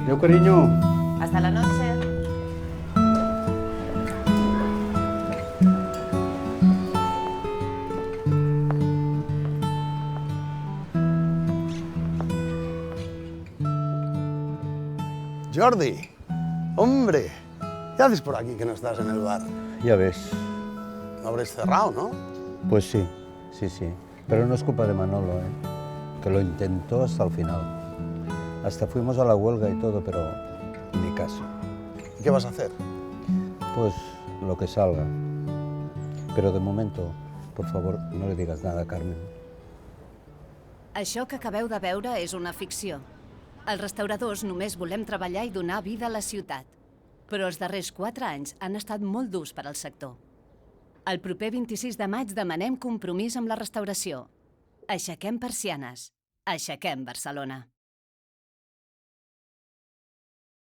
Adéu, carinyo. Hasta la noche. Jordi, hombre, ¿qué haces por aquí que no estás en el bar? Ya ves. Lo habréis cerrado, ¿no? Pues sí, sí, sí. Pero no es culpa de Manolo, ¿eh? Que lo intentó hasta el final. Hasta fuimos a la huelga y todo, pero ni caso. ¿Y qué vas a hacer? Pues lo que salga. Pero de momento, por favor, no le digas nada a Carmen. Això que acabeu de veure és una ficció. Els restauradors només volem treballar i donar vida a la ciutat. Però els darrers 4 anys han estat molt durs per al sector. El proper 26 de maig demanem compromís amb la restauració. Aixequem persianes. Aixequem Barcelona.